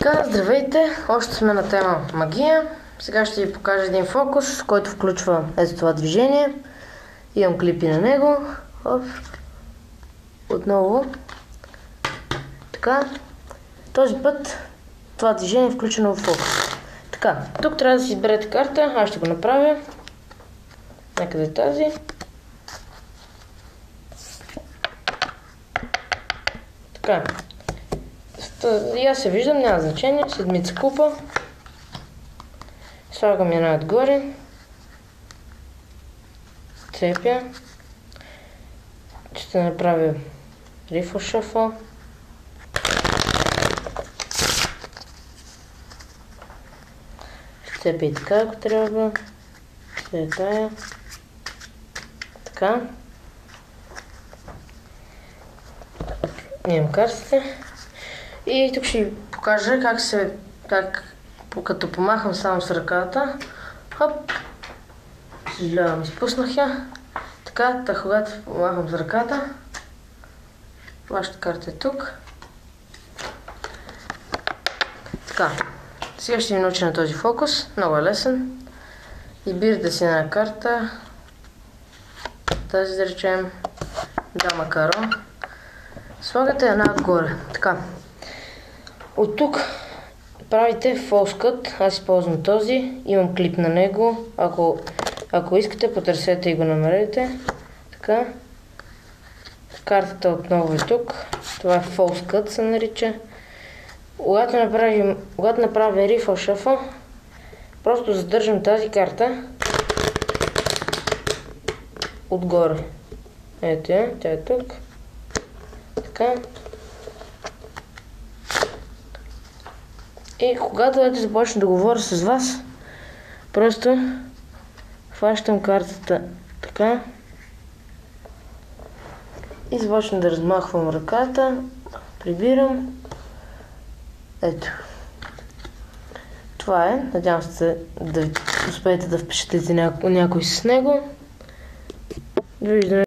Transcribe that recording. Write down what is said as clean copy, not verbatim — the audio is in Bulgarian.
Така, здравейте! Още сме на тема магия. Сега ще ви покажа един фокус, който включва ето това движение. Имам клипи на него. Отново. Така. Този път това движение е включено в фокус. Така, тук трябва да си изберете карта. Аз ще го направя. Някъде е тази. Така. И аз се виждам, няма значение. Седмица купа. Слагам една отгоре. Цепя. Ще направя рифъл шъфъл. Ще цепя и така, ако трябва. След тая. Така. Имам картите. И тук ще ви покажа като помахам само с ръката. Хоп! Съжалявам, изпуснах я. Така, когато помахам с ръката, вашата карта е тук. Така, сега ще ви науча на този фокус. Много е лесен. Избирате си една карта. Тази да речем дама каро. Слагате една отгоре. Така. От тук правите false cut. Аз използвам този. Имам клип на него. Ако искате, потърсете и го намерете. Така. Картата отново е тук. Това е false cut се нарича. Когато направя рифъл шъфъл, просто задържам тази карта отгоре. Ето я, тя е тук. Така. И когато започна да говоря с вас, просто хващам картата така и започна да размахвам ръката, прибирам. Ето. Това е. Надявам се да успеете да впечатлите някой с него. Довиждане.